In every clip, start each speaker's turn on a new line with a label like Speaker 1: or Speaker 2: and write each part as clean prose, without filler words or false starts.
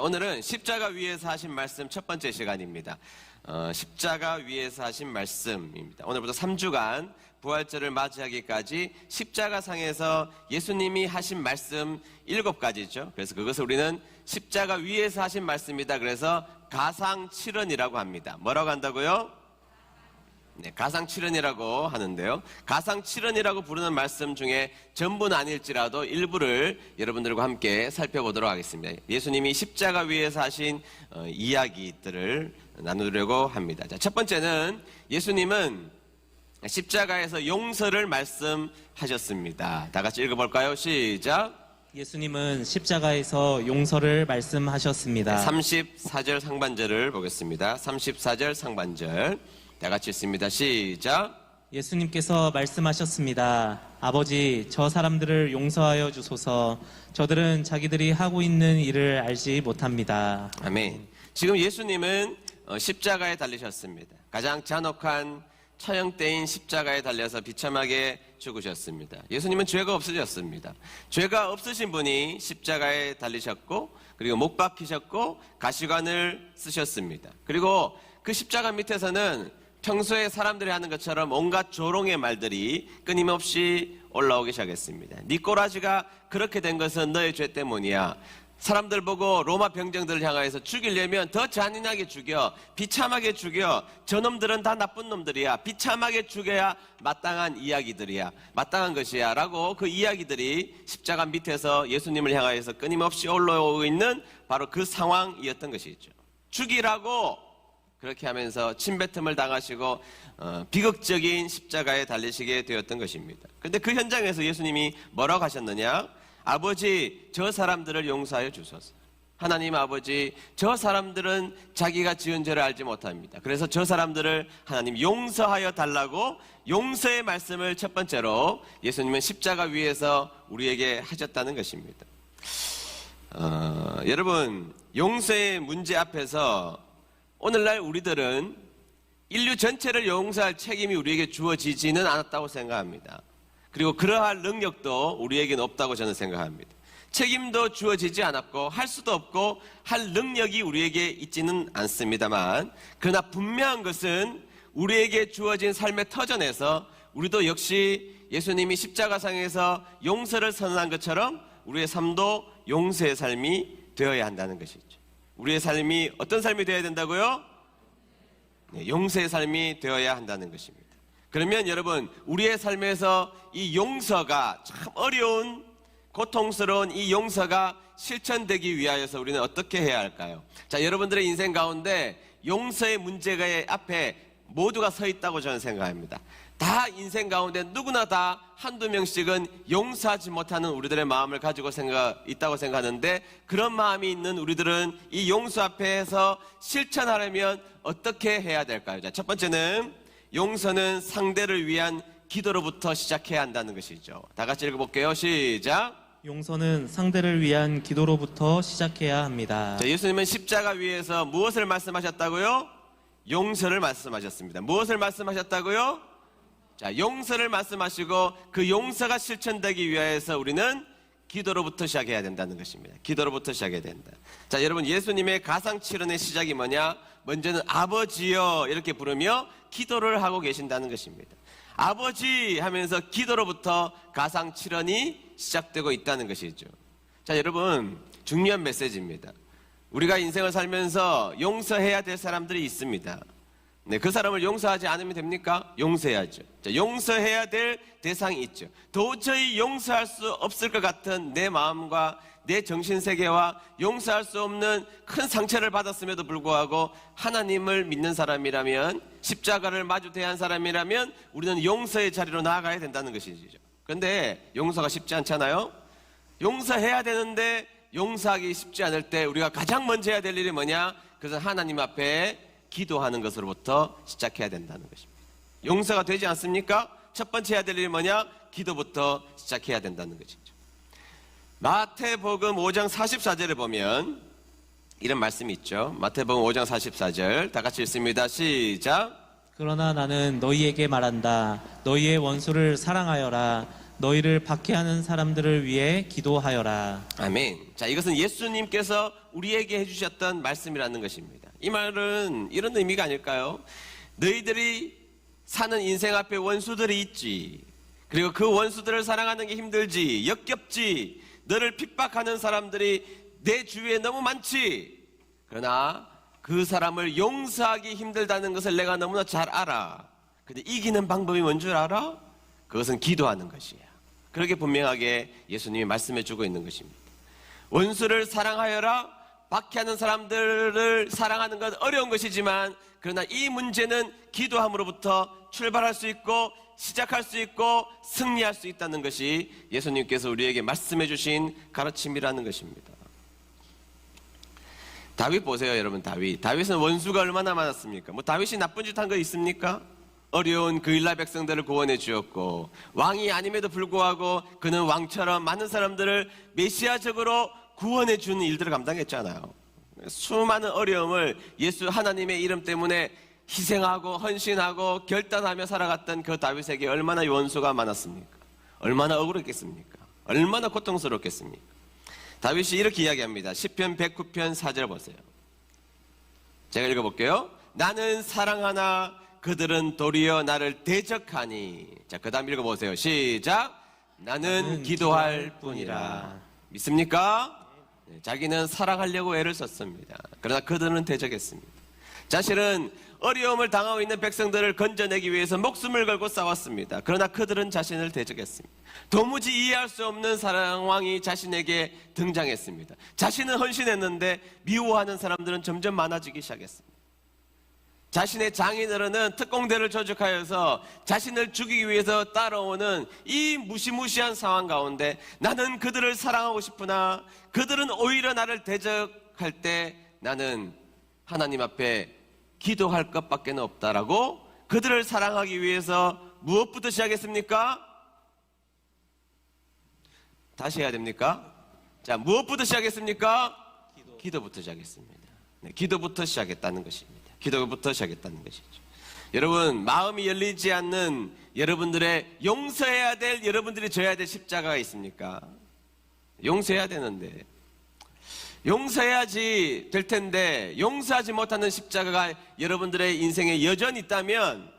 Speaker 1: 오늘은 십자가 위에서 하신 말씀 첫 번째 시간입니다. 십자가 위에서 하신 말씀입니다. 오늘부터 3주간 부활절을 맞이하기까지 십자가상에서 예수님이 하신 말씀 7가지죠. 그래서 그것을 우리는 십자가 위에서 하신 말씀이다. 그래서 가상칠언이라고 합니다. 뭐라고 한다고요? 네, 가상칠언이라고 하는데요. 가상칠언이라고 부르는 말씀 중에 전부는 아닐지라도 일부를 여러분들과 함께 살펴보도록 하겠습니다. 예수님이 십자가 위에서 하신 이야기들을 나누려고 합니다. 자, 첫 번째는 예수님은 십자가에서 용서를 말씀하셨습니다. 다 같이 읽어볼까요? 시작.
Speaker 2: 예수님은 십자가에서 용서를 말씀하셨습니다.
Speaker 1: 34절 상반절을 보겠습니다. 34절 상반절 다 같이 읽습니다. 시작.
Speaker 2: 예수님께서 말씀하셨습니다. 아버지, 저 사람들을 용서하여 주소서. 저들은 자기들이 하고 있는 일을 알지 못합니다.
Speaker 1: 아멘. 지금 예수님은 십자가에 달리셨습니다. 가장 잔혹한 처형대인 십자가에 달려서 비참하게 죽으셨습니다. 예수님은 죄가 없으셨습니다. 죄가 없으신 분이 십자가에 달리셨고, 그리고 못 박히셨고 가시관을 쓰셨습니다. 그리고 그 십자가 밑에서는 평소에 사람들이 하는 것처럼 온갖 조롱의 말들이 끊임없이 올라오기 시작했습니다. 네 꼬라지가 그렇게 된 것은 너의 죄 때문이야. 사람들 보고 로마 병정들을 향하여서 죽이려면 더 잔인하게 죽여, 비참하게 죽여. 저놈들은 다 나쁜 놈들이야. 비참하게 죽여야 마땅한 이야기들이야. 마땅한 것이야. 라고 그 이야기들이 십자가 밑에서 예수님을 향하여서 끊임없이 올라오고 있는 바로 그 상황이었던 것이죠. 죽이라고 그렇게 하면서 침뱉음을 당하시고 비극적인 십자가에 달리시게 되었던 것입니다. 그런데 그 현장에서 예수님이 뭐라고 하셨느냐? 아버지, 저 사람들을 용서하여 주소서. 하나님 아버지, 저 사람들은 자기가 지은 죄를 알지 못합니다. 그래서 저 사람들을 하나님 용서하여 달라고 용서의 말씀을 첫 번째로 예수님은 십자가 위에서 우리에게 하셨다는 것입니다. 여러분, 용서의 문제 앞에서 오늘날 우리들은 인류 전체를 용서할 책임이 우리에게 주어지지는 않았다고 생각합니다. 그리고 그러할 능력도 우리에게는 없다고 저는 생각합니다. 책임도 주어지지 않았고 할 수도 없고 할 능력이 우리에게 있지는 않습니다만, 그러나 분명한 것은 우리에게 주어진 삶의 터전에서 우리도 역시 예수님이 십자가상에서 용서를 선언한 것처럼 우리의 삶도 용서의 삶이 되어야 한다는 것이죠. 우리의 삶이 어떤 삶이 되어야 된다고요? 네, 용서의 삶이 되어야 한다는 것입니다. 그러면 여러분, 우리의 삶에서 이 용서가 참 어려운, 고통스러운 이 용서가 실천되기 위하여서 우리는 어떻게 해야 할까요? 자, 여러분들의 인생 가운데 용서의 문제가 앞에 모두가 서 있다고 저는 생각합니다. 다 인생 가운데 누구나 다 한두 명씩은 용서하지 못하는 우리들의 마음을 가지고 있다고 생각하는데, 그런 마음이 있는 우리들은 이 용서 앞에서 실천하려면 어떻게 해야 될까요? 자, 첫 번째는 용서는 상대를 위한 기도로부터 시작해야 한다는 것이죠. 다 같이 읽어볼게요. 시작.
Speaker 2: 용서는 상대를 위한 기도로부터 시작해야 합니다.
Speaker 1: 자, 예수님은 십자가 위에서 무엇을 말씀하셨다고요? 용서를 말씀하셨습니다. 무엇을 말씀하셨다고요? 자, 용서를 말씀하시고 그 용서가 실천되기 위해서 우리는 기도로부터 시작해야 된다는 것입니다. 기도로부터 시작해야 된다. 자, 여러분, 예수님의 가상칠언의 시작이 뭐냐? 먼저는 아버지여 이렇게 부르며 기도를 하고 계신다는 것입니다. 아버지 하면서 기도로부터 가상칠언이 시작되고 있다는 것이죠. 자, 여러분, 중요한 메시지입니다. 우리가 인생을 살면서 용서해야 될 사람들이 있습니다. 네, 그 사람을 용서하지 않으면 됩니까? 용서해야죠. 자, 용서해야 될 대상이 있죠. 도저히 용서할 수 없을 것 같은 내 마음과 내 정신세계와 용서할 수 없는 큰 상처를 받았음에도 불구하고 하나님을 믿는 사람이라면, 십자가를 마주 대한 사람이라면 우리는 용서의 자리로 나아가야 된다는 것이죠. 그런데 용서가 쉽지 않잖아요? 용서해야 되는데 용서하기 쉽지 않을 때 우리가 가장 먼저 해야 될 일이 뭐냐? 그것은 하나님 앞에 기도하는 것으로부터 시작해야 된다는 것입니다. 용서가 되지 않습니까? 첫 번째 해야 될 일이 뭐냐? 기도부터 시작해야 된다는 것이죠. 마태복음 5장 44절에 보면 이런 말씀이 있죠. 마태복음 5장 44절 다 같이 읽습니다. 시작.
Speaker 2: 그러나 나는 너희에게 말한다. 너희의 원수를 사랑하여라. 너희를 박해하는 사람들을 위해 기도하여라.
Speaker 1: 아멘. 자, 이것은 예수님께서 우리에게 해주셨던 말씀이라는 것입니다. 이 말은 이런 의미가 아닐까요? 너희들이 사는 인생 앞에 원수들이 있지. 그리고 그 원수들을 사랑하는 게 힘들지, 역겹지. 너를 핍박하는 사람들이 내 주위에 너무 많지. 그러나 그 사람을 용서하기 힘들다는 것을 내가 너무나 잘 알아. 근데 이기는 방법이 뭔 줄 알아? 그것은 기도하는 것이야. 그렇게 분명하게 예수님이 말씀해 주고 있는 것입니다. 원수를 사랑하여라. 박해하는 사람들을 사랑하는 건 어려운 것이지만, 그러나 이 문제는 기도함으로부터 출발할 수 있고 시작할 수 있고 승리할 수 있다는 것이 예수님께서 우리에게 말씀해 주신 가르침이라는 것입니다. 다윗 보세요, 여러분. 다윗은 원수가 얼마나 많았습니까? 뭐 다윗이 나쁜 짓 한 거 있습니까? 어려운 그 일라 백성들을 구원해 주었고, 왕이 아님에도 불구하고 그는 왕처럼 많은 사람들을 메시아적으로 구원해 주는 일들을 감당했잖아요. 수많은 어려움을 예수 하나님의 이름 때문에 희생하고 헌신하고 결단하며 살아갔던 그 다윗에게 얼마나 원수가 많았습니까? 얼마나 억울했겠습니까? 얼마나 고통스럽겠습니까? 다윗이 이렇게 이야기합니다. 시편 109편 4절 보세요. 제가 읽어볼게요. 나는 사랑하나 그들은 도리어 나를 대적하니. 자, 그 다음 읽어보세요. 시작. 나는 기도할 뿐이라. 믿습니까? 네, 자기는 사랑하려고 애를 썼습니다. 그러나 그들은 대적했습니다. 자신은 어려움을 당하고 있는 백성들을 건져내기 위해서 목숨을 걸고 싸웠습니다. 그러나 그들은 자신을 대적했습니다. 도무지 이해할 수 없는 상황이 자신에게 등장했습니다. 자신은 헌신했는데 미워하는 사람들은 점점 많아지기 시작했습니다. 자신의 장인어른은 특공대를 조직하여서 자신을 죽이기 위해서 따라오는 이 무시무시한 상황 가운데 나는 그들을 사랑하고 싶으나 그들은 오히려 나를 대적할 때 나는 하나님 앞에 기도할 것밖에 없다라고 그들을 사랑하기 위해서 무엇부터 시작했습니까? 다시 해야 됩니까? 자, 무엇부터 시작했습니까? 기도부터 시작했습니다. 네, 기도부터 시작했다는 것입니다. 기도부터 시작했다는 것이죠. 여러분, 마음이 열리지 않는 여러분들의 용서해야 될, 여러분들이 져야 될 십자가가 있습니까? 용서해야 되는데, 용서해야지 될 텐데 용서하지 못하는 십자가가 여러분들의 인생에 여전히 있다면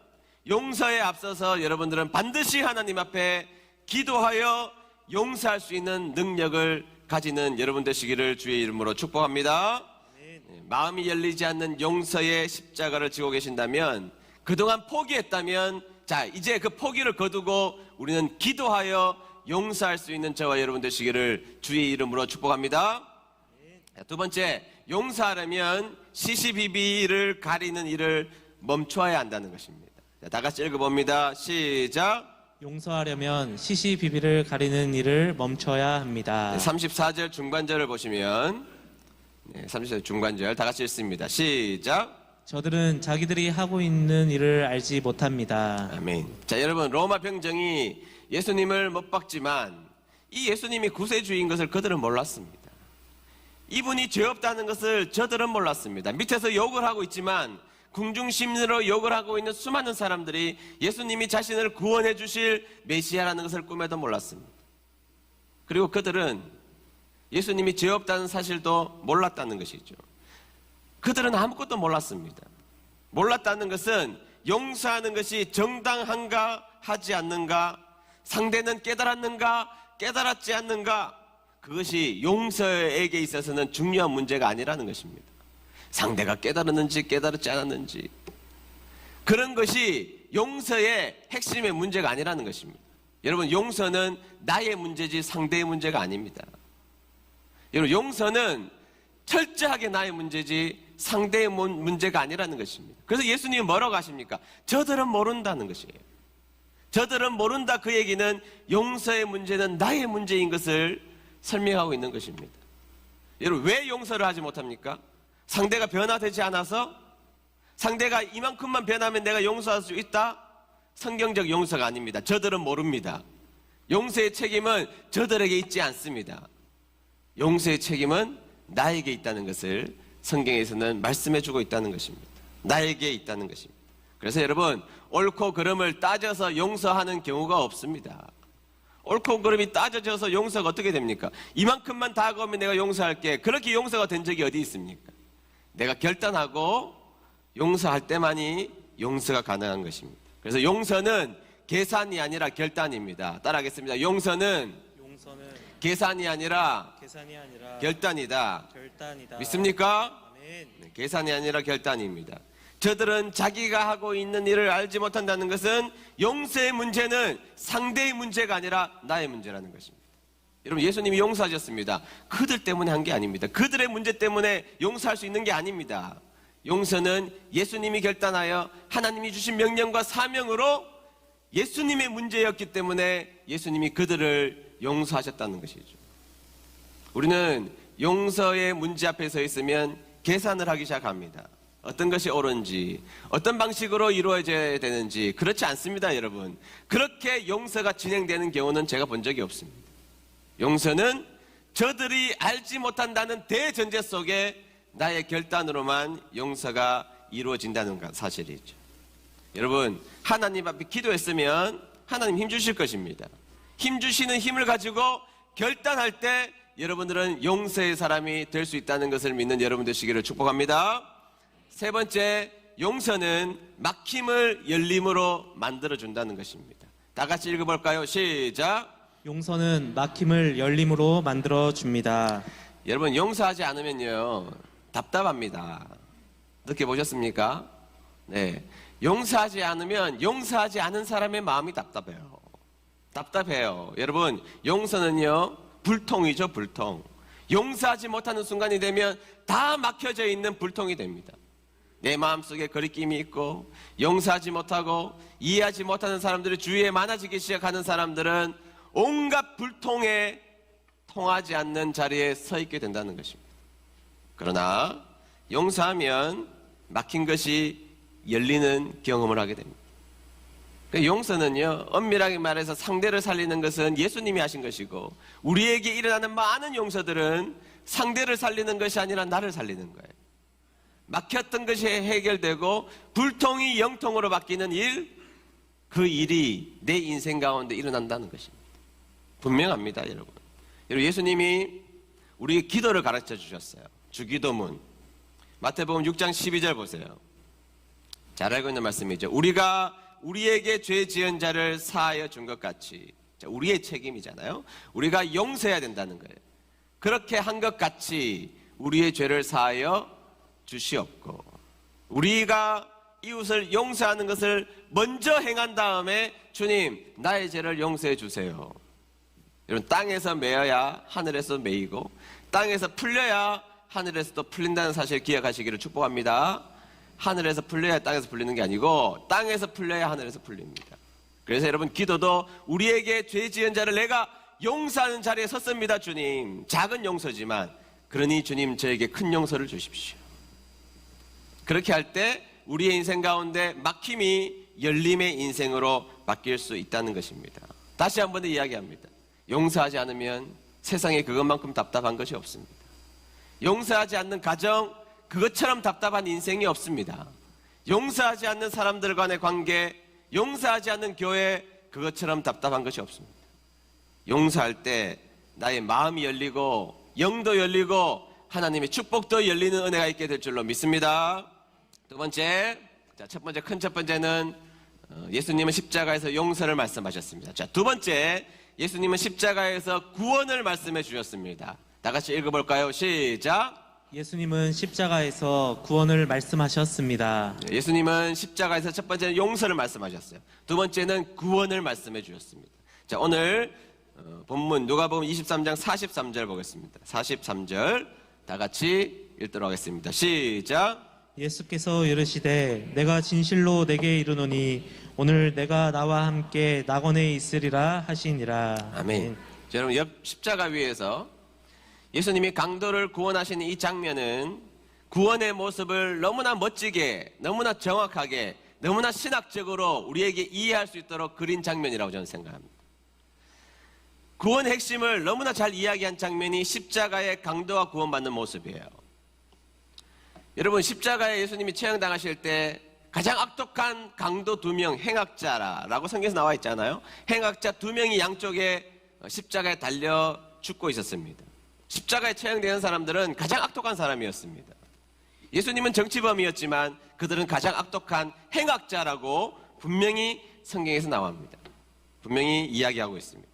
Speaker 1: 용서에 앞서서 여러분들은 반드시 하나님 앞에 기도하여 용서할 수 있는 능력을 가지는 여러분 되시기를 주의 이름으로 축복합니다. 마음이 열리지 않는 용서의 십자가를 지고 계신다면, 그동안 포기했다면, 자, 이제 그 포기를 거두고 우리는 기도하여 용서할 수 있는 저와 여러분 되시기를 주의 이름으로 축복합니다. 두 번째, 용서하려면 시시비비를 가리는 일을 멈춰야 한다는 것입니다. 자, 다 같이 읽어봅니다. 시작.
Speaker 2: 용서하려면 시시비비를 가리는 일을 멈춰야 합니다.
Speaker 1: 34절 중반절을 보시면, 34절 중반절 다 같이 읽습니다. 시작.
Speaker 2: 저들은 자기들이 하고 있는 일을 알지 못합니다.
Speaker 1: 아멘. 자, 여러분, 로마 병정이 예수님을 못 박지만 이 예수님이 구세주인 것을 그들은 몰랐습니다. 이분이 죄 없다는 것을 저들은 몰랐습니다. 밑에서 욕을 하고 있지만 궁중심리로 욕을 하고 있는 수많은 사람들이 예수님이 자신을 구원해 주실 메시아라는 것을 꿈에도 몰랐습니다. 그리고 그들은 예수님이 죄 없다는 사실도 몰랐다는 것이죠. 그들은 아무것도 몰랐습니다. 몰랐다는 것은 용서하는 것이 정당한가 하지 않는가, 상대는 깨달았는가 깨달았지 않는가, 그것이 용서에게 있어서는 중요한 문제가 아니라는 것입니다. 상대가 깨달았는지 깨달았지 않았는지, 그런 것이 용서의 핵심의 문제가 아니라는 것입니다. 여러분, 용서는 나의 문제지 상대의 문제가 아닙니다. 여러분, 용서는 철저하게 나의 문제지 상대의 문제가 아니라는 것입니다. 그래서 예수님이 뭐라고 하십니까? 저들은 모른다는 것이에요. 저들은 모른다, 그 얘기는 용서의 문제는 나의 문제인 것을 설명하고 있는 것입니다. 여러분, 왜 용서를 하지 못합니까? 상대가 변화되지 않아서? 상대가 이만큼만 변하면 내가 용서할 수 있다? 성경적 용서가 아닙니다. 저들은 모릅니다. 용서의 책임은 저들에게 있지 않습니다. 용서의 책임은 나에게 있다는 것을 성경에서는 말씀해주고 있다는 것입니다. 나에게 있다는 것입니다. 그래서 여러분, 옳고 그름을 따져서 용서하는 경우가 없습니다. 옳고 그름이 따져져서 용서가 어떻게 됩니까? 이만큼만 다가오면 내가 용서할게. 그렇게 용서가 된 적이 어디 있습니까? 내가 결단하고 용서할 때만이 용서가 가능한 것입니다. 그래서 용서는 계산이 아니라 결단입니다. 따라하겠습니다. 용서는 계산이 아니라 결단이다. 믿습니까?
Speaker 2: 아멘.
Speaker 1: 네, 계산이 아니라 결단입니다. 저들은 자기가 하고 있는 일을 알지 못한다는 것은 용서의 문제는 상대의 문제가 아니라 나의 문제라는 것입니다. 여러분, 예수님이 용서하셨습니다. 그들 때문에 한 게 아닙니다. 그들의 문제 때문에 용서할 수 있는 게 아닙니다. 용서는 예수님이 결단하여 하나님이 주신 명령과 사명으로 예수님의 문제였기 때문에 예수님이 그들을 용서하셨다는 것이죠. 우리는 용서의 문제 앞에 서 있으면 계산을 하기 시작합니다. 어떤 것이 옳은지, 어떤 방식으로 이루어져야 되는지. 그렇지 않습니다, 여러분. 그렇게 용서가 진행되는 경우는 제가 본 적이 없습니다. 용서는 저들이 알지 못한다는 대전제 속에 나의 결단으로만 용서가 이루어진다는 사실이죠. 여러분, 하나님 앞에 기도했으면 하나님 힘 주실 것입니다. 힘 주시는 힘을 가지고 결단할 때 여러분들은 용서의 사람이 될 수 있다는 것을 믿는 여러분 되시기를 축복합니다. 세 번째, 용서는 막힘을 열림으로 만들어준다는 것입니다. 다 같이 읽어볼까요? 시작.
Speaker 2: 용서는 막힘을 열림으로 만들어 줍니다.
Speaker 1: 여러분, 용서하지 않으면요 답답합니다. 느껴보셨습니까? 네, 용서하지 않으면 용서하지 않은 사람의 마음이 답답해요. 여러분, 용서는요 불통이죠. 불통. 용서하지 못하는 순간이 되면 다 막혀져 있는 불통이 됩니다. 내 마음속에 거리낌이 있고 용서하지 못하고 이해하지 못하는 사람들이 주위에 많아지기 시작하는 사람들은 온갖 불통에 통하지 않는 자리에 서 있게 된다는 것입니다. 그러나 용서하면 막힌 것이 열리는 경험을 하게 됩니다. 용서는요, 엄밀하게 말해서 상대를 살리는 것은 예수님이 하신 것이고, 우리에게 일어나는 많은 용서들은 상대를 살리는 것이 아니라 나를 살리는 거예요. 막혔던 것이 해결되고 불통이 영통으로 바뀌는 일, 그 일이 내 인생 가운데 일어난다는 것입니다. 분명합니다, 여러분. 여러분, 예수님이 우리에게 기도를 가르쳐 주셨어요. 주기도문. 마태복음 6장 12절 보세요. 잘 알고 있는 말씀이죠. 우리가 우리에게 죄 지은 자를 사하여 준 것 같이, 우리의 책임이잖아요. 우리가 용서해야 된다는 거예요. 그렇게 한 것 같이 우리의 죄를 사하여 주시옵고, 우리가 이웃을 용서하는 것을 먼저 행한 다음에 주님, 나의 죄를 용서해 주세요. 여러분, 땅에서 매어야 하늘에서 매이고 땅에서 풀려야 하늘에서도 풀린다는 사실 기억하시기를 축복합니다. 하늘에서 풀려야 땅에서 풀리는 게 아니고 땅에서 풀려야 하늘에서 풀립니다. 그래서 여러분, 기도도 우리에게 죄 지은 자를 내가 용서하는 자리에 섰습니다. 주님, 작은 용서지만 그러니 주님 저에게 큰 용서를 주십시오. 그렇게 할 때 우리의 인생 가운데 막힘이 열림의 인생으로 바뀔 수 있다는 것입니다. 다시 한 번 더 이야기합니다. 용서하지 않으면 세상에 그것만큼 답답한 것이 없습니다. 용서하지 않는 가정, 그것처럼 답답한 인생이 없습니다. 용서하지 않는 사람들 간의 관계, 용서하지 않는 교회, 그것처럼 답답한 것이 없습니다. 용서할 때 나의 마음이 열리고 영도 열리고 하나님의 축복도 열리는 은혜가 있게 될 줄로 믿습니다. 두 번째, 첫 번째는 예수님은 십자가에서 용서를 말씀하셨습니다. 자, 두 번째, 예수님은 십자가에서 구원을 말씀해 주셨습니다. 다 같이 읽어볼까요? 시작.
Speaker 2: 예수님은 십자가에서 구원을 말씀하셨습니다.
Speaker 1: 예수님은 십자가에서 첫 번째는 용서를 말씀하셨어요. 두 번째는 구원을 말씀해 주셨습니다. 자, 오늘 본문 누가복음 23장 43절 보겠습니다. 43절 다 같이 읽도록 하겠습니다. 시작.
Speaker 2: 예수께서 이르시되 내가 진실로 내게 이르노니 오늘 내가 나와 함께 낙원에 있으리라 하시니라.
Speaker 1: 아멘. 자, 여러분, 옆 십자가 위에서 예수님이 강도를 구원하시는 이 장면은 구원의 모습을 너무나 멋지게, 너무나 정확하게, 너무나 신학적으로 우리에게 이해할 수 있도록 그린 장면이라고 저는 생각합니다. 구원의 핵심을 너무나 잘 이야기한 장면이 십자가의 강도가 구원받는 모습이에요. 여러분, 십자가에 예수님이 처형당하실 때 가장 악독한 강도 2명, 행악자라고 성경에서 나와 있잖아요. 행악자 2명이 양쪽에 십자가에 달려 죽고 있었습니다. 십자가에 처형되는 사람들은 가장 악독한 사람이었습니다. 예수님은 정치범이었지만 그들은 가장 악독한 행악자라고 분명히 성경에서 나옵니다. 분명히 이야기하고 있습니다.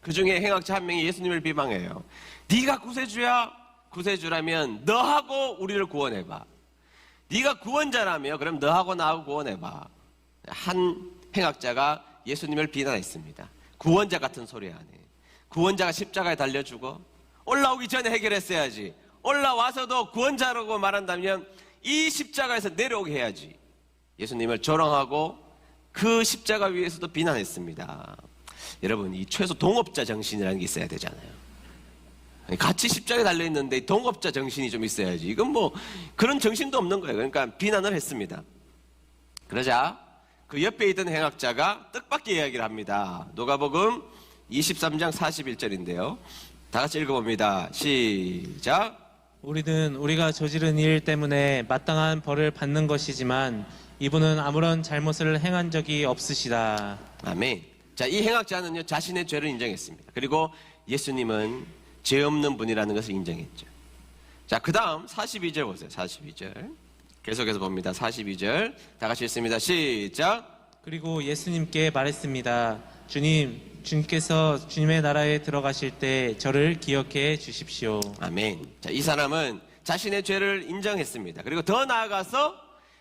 Speaker 1: 그 중에 행악자 한 명이 예수님을 비방해요. 네가 구세주야? 구세주라면 너하고 우리를 구원해봐. 네가 구원자라며 그럼 너하고 나하고 구원해봐. 한 행악자가 예수님을 비난했습니다. 구원자 같은 소리 하네. 구원자가 십자가에 달려 죽어? 올라오기 전에 해결했어야지. 올라와서도 구원자라고 말한다면 이 십자가에서 내려오게 해야지. 예수님을 조롱하고 그 십자가 위에서도 비난했습니다. 여러분, 이 최소 동업자 정신이라는 게 있어야 되잖아요. 같이 십자가에 달려있는데 동업자 정신이 좀 있어야지. 이건 뭐 그런 정신도 없는 거예요. 그러니까 비난을 했습니다. 그러자 그 옆에 있던 행악자가 뜻밖의 이야기를 합니다. 누가복음 23장 41절인데요. 다 같이 읽어봅니다. 시작.
Speaker 2: 우리는 우리가 저지른 일 때문에 마땅한 벌을 받는 것이지만 이분은 아무런 잘못을 행한 적이 없으시다.
Speaker 1: 아멘. 자, 이 행악자는요, 자신의 죄를 인정했습니다. 그리고 예수님은 죄 없는 분이라는 것을 인정했죠. 자, 그 다음 42절 보세요. 42절. 계속해서 봅니다. 42절. 다 같이 읽습니다. 시작.
Speaker 2: 그리고 예수님께 말했습니다. 주님께서 주님의 나라에 들어가실 때 저를 기억해 주십시오.
Speaker 1: 아멘. 자, 이 사람은 자신의 죄를 인정했습니다. 그리고 더 나아가서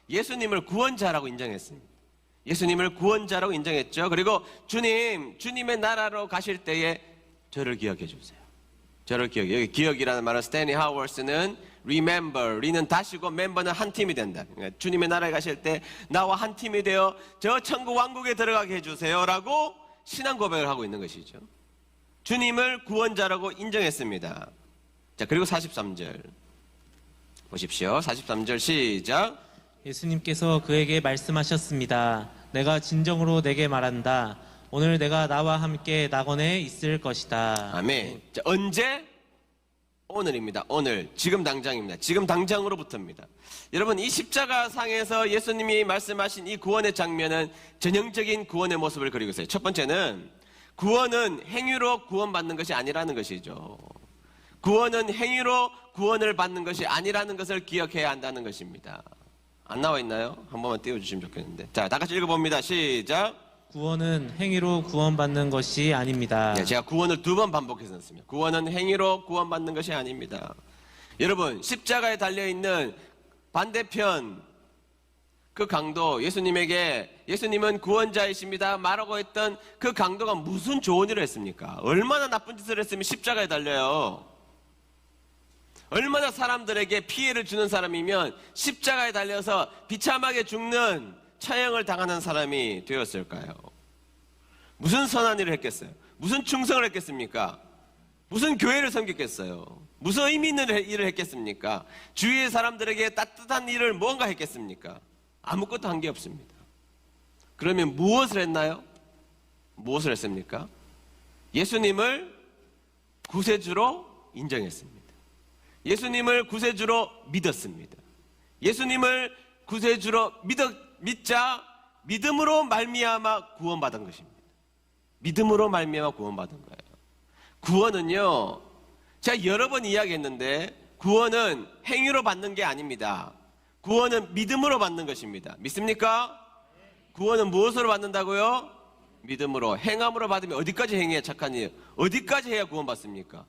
Speaker 1: 예수님을 구원자라고 인정했습니다. 예수님을 구원자라고 인정했죠. 그리고 주님의 나라로 가실 때에 저를 기억해 주세요. 저를 기억해. 여기 기억이라는 말은 스탠리 하워스는 remember, 리는 다시고 member는 한 팀이 된다. 그러니까 주님의 나라에 가실 때 나와 한 팀이 되어 저 천국 왕국에 들어가게 해주세요라고 신앙 고백을 하고 있는 것이죠. 주님을 구원자라고 인정했습니다. 자, 그리고 43절 보십시오. 43절 시작.
Speaker 2: 예수님께서 그에게 말씀하셨습니다. 내가 진정으로 내게 말한다. 오늘 내가 나와 함께 낙원에 있을 것이다.
Speaker 1: 아멘. 자, 언제? 오늘입니다. 오늘. 지금 당장입니다. 지금 당장으로부터입니다. 여러분, 이 십자가 상에서 예수님이 말씀하신 이 구원의 장면은 전형적인 구원의 모습을 그리고 있어요. 첫 번째는 구원은 행위로 구원받는 것이 아니라는 것이죠. 구원은 행위로 구원을 받는 것이 아니라는 것을 기억해야 한다는 것입니다. 안 나와 있나요? 한 번만 띄워주시면 좋겠는데. 자, 다 같이 읽어봅니다. 시작.
Speaker 2: 구원은 행위로 구원받는 것이 아닙니다.
Speaker 1: 네, 제가 구원을 2번 반복해서 했습니다. 구원은 행위로 구원받는 것이 아닙니다. 여러분, 십자가에 달려있는 반대편 그 강도, 예수님은 구원자이십니다 말하고 했던 그 강도가 무슨 좋은 일을 했습니까? 얼마나 나쁜 짓을 했으면 십자가에 달려요. 얼마나 사람들에게 피해를 주는 사람이면 십자가에 달려서 비참하게 죽는 처형을 당하는 사람이 되었을까요? 무슨 선한 일을 했겠어요? 무슨 충성을 했겠습니까? 무슨 교회를 섬겼겠어요? 무슨 의미 있는 일을 했겠습니까? 주위의 사람들에게 따뜻한 일을 뭔가 했겠습니까? 아무것도 한 게 없습니다. 그러면 무엇을 했나요? 무엇을 했습니까? 예수님을 구세주로 인정했습니다. 예수님을 구세주로 믿었습니다. 예수님을 구세주로 믿자 믿음으로 말미암아 구원받은 것입니다. 믿음으로 말미암아 구원받은 거예요. 구원은요, 제가 여러 번 이야기했는데 구원은 행위로 받는 게 아닙니다. 구원은 믿음으로 받는 것입니다. 믿습니까? 구원은 무엇으로 받는다고요? 믿음으로. 행함으로 받으면 어디까지 행해야 착한 일? 어디까지 해야 구원받습니까?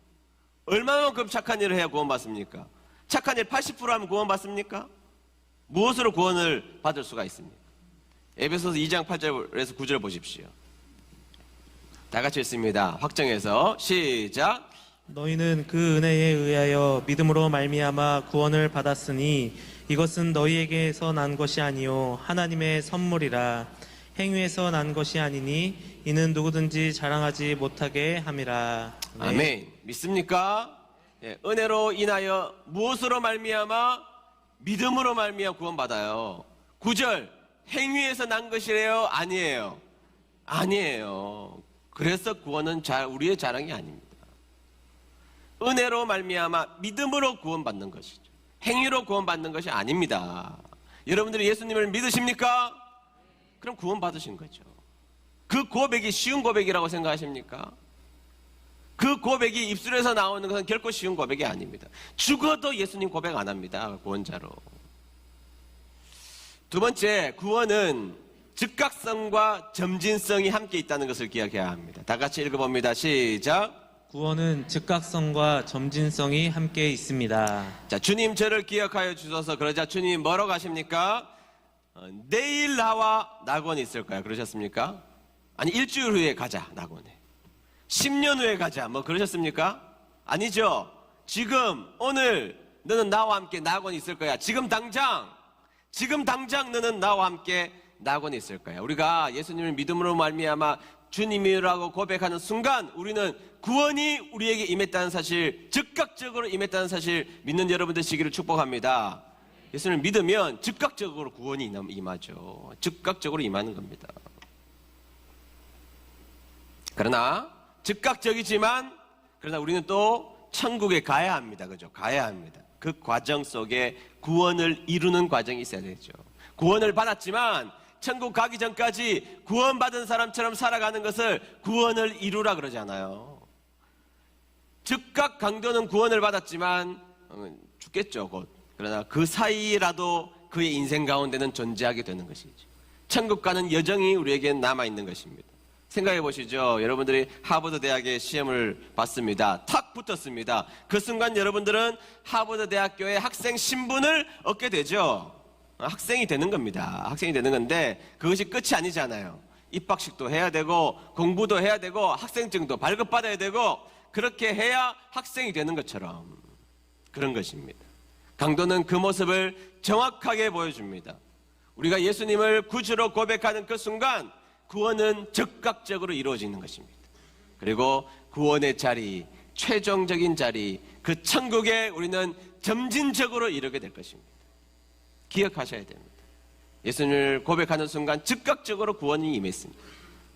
Speaker 1: 얼마만큼 착한 일을 해야 구원받습니까? 착한 일 80% 하면 구원받습니까? 무엇으로 구원을 받을 수가 있습니까? 에베소서 2장 8절에서 9절 보십시오. 다 같이 읽습니다. 확정해서 시작.
Speaker 2: 너희는 그 은혜에 의하여 믿음으로 말미암아 구원을 받았으니 이것은 너희에게서 난 것이 아니요 하나님의 선물이라. 행위에서 난 것이 아니니 이는 누구든지 자랑하지 못하게 함이라. 네.
Speaker 1: 아멘. 믿습니까? 예, 은혜로 인하여 무엇으로 말미암아? 믿음으로 말미암아 구원받아요. 9절. 행위에서 난 것이래요? 아니에요. 아니에요. 그래서 구원은 우리의 자랑이 아닙니다. 은혜로 말미암아 믿음으로 구원받는 것이죠. 행위로 구원받는 것이 아닙니다. 여러분들이 예수님을 믿으십니까? 그럼 구원받으신 거죠. 그 고백이 쉬운 고백이라고 생각하십니까? 그 고백이 입술에서 나오는 것은 결코 쉬운 고백이 아닙니다. 죽어도 예수님 고백 안 합니다. 구원자로. 두 번째, 구원은 즉각성과 점진성이 함께 있다는 것을 기억해야 합니다. 다 같이 읽어봅니다. 시작.
Speaker 2: 구원은 즉각성과 점진성이 함께 있습니다.
Speaker 1: 자, 주님 저를 기억하여 주셔서 그러자 주님 뭐라고 하십니까? 내일 나와 낙원에 있을까요? 그러셨습니까? 아니 일주일 후에 가자 낙원에. 10년 후에 가자 뭐 그러셨습니까? 아니죠. 지금 오늘 너는 나와 함께 낙원에 있을 거야. 지금 당장 너는 나와 함께 낙원에 있을 거야. 우리가 예수님을 믿음으로 말미암아 주님이라고 고백하는 순간 우리는 구원이 우리에게 임했다는 사실, 즉각적으로 임했다는 사실 믿는 여러분 되시기를 축복합니다. 예수님을 믿으면 즉각적으로 구원이 임하죠. 즉각적으로 임하는 겁니다. 그러나 즉각적이지만 그러나 우리는 또 천국에 가야 합니다. 그죠? 가야 합니다. 그 과정 속에 구원을 이루는 과정이 있어야 되죠. 구원을 받았지만 천국 가기 전까지 구원받은 사람처럼 살아가는 것을 구원을 이루라 그러잖아요. 즉각 강도는 구원을 받았지만 죽겠죠 곧. 그러나 그 사이라도 그의 인생 가운데는 존재하게 되는 것이죠. 천국 가는 여정이 우리에게 남아있는 것입니다. 생각해 보시죠. 여러분들이 하버드 대학의 시험을 봤습니다. 탁 붙었습니다. 그 순간 여러분들은 하버드 대학교의 학생 신분을 얻게 되죠. 학생이 되는 겁니다. 학생이 되는 건데 그것이 끝이 아니잖아요. 입학식도 해야 되고 공부도 해야 되고 학생증도 발급받아야 되고 그렇게 해야 학생이 되는 것처럼 그런 것입니다. 강도는 그 모습을 정확하게 보여줍니다. 우리가 예수님을 구주로 고백하는 그 순간 구원은 즉각적으로 이루어지는 것입니다. 그리고 구원의 자리, 최종적인 자리, 그 천국에 우리는 점진적으로 이르게 될 것입니다. 기억하셔야 됩니다. 예수님을 고백하는 순간 즉각적으로 구원이 임했습니다.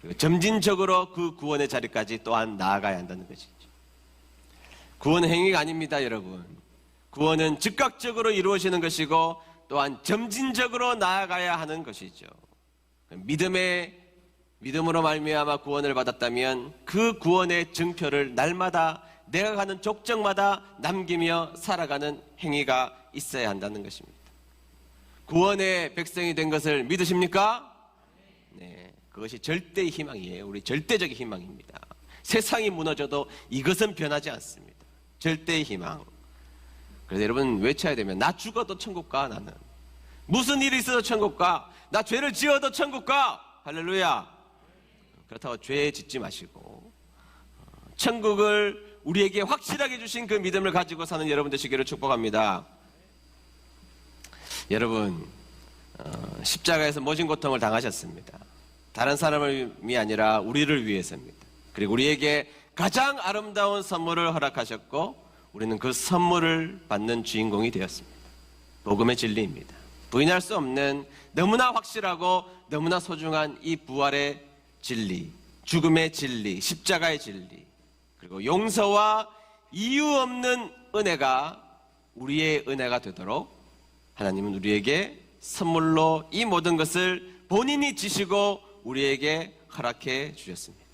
Speaker 1: 그리고 점진적으로 그 구원의 자리까지 또한 나아가야 한다는 것이죠. 구원은 행위가 아닙니다, 여러분. 구원은 즉각적으로 이루어지는 것이고 또한 점진적으로 나아가야 하는 것이죠. 믿음으로 말미암아 구원을 받았다면 그 구원의 증표를 날마다 내가 가는 족적마다 남기며 살아가는 행위가 있어야 한다는 것입니다. 구원의 백성이 된 것을 믿으십니까? 네, 그것이 절대의 희망이에요. 우리 절대적인 희망입니다. 세상이 무너져도 이것은 변하지 않습니다. 절대의 희망. 그래서 여러분 외쳐야 되면 나 죽어도 천국 가. 나는 무슨 일이 있어도 천국 가. 나 죄를 지어도 천국 가. 할렐루야. 그렇다고 죄 짓지 마시고 천국을 우리에게 확실하게 주신 그 믿음을 가지고 사는 여러분 되시기를 축복합니다. 여러분 십자가에서 모진 고통을 당하셨습니다. 다른 사람이 아니라 우리를 위해서입니다. 그리고 우리에게 가장 아름다운 선물을 허락하셨고 우리는 그 선물을 받는 주인공이 되었습니다. 복음의 진리입니다. 부인할 수 없는 너무나 확실하고 너무나 소중한 이 부활의 진리, 죽음의 진리, 십자가의 진리, 그리고 용서와 이유 없는 은혜가 우리의 은혜가 되도록 하나님은 우리에게 선물로 이 모든 것을 본인이 지시고 우리에게 허락해 주셨습니다.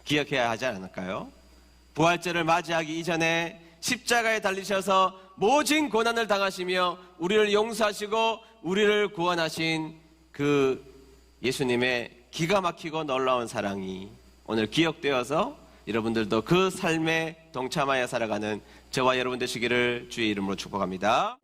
Speaker 1: 기억해야 하지 않을까요? 부활절을 맞이하기 이전에 십자가에 달리셔서 모진 고난을 당하시며 우리를 용서하시고 우리를 구원하신 그 예수님의 기가 막히고 놀라운 사랑이 오늘 기억되어서 여러분들도 그 삶에 동참하여 살아가는 저와 여러분 되시기를 주의 이름으로 축복합니다.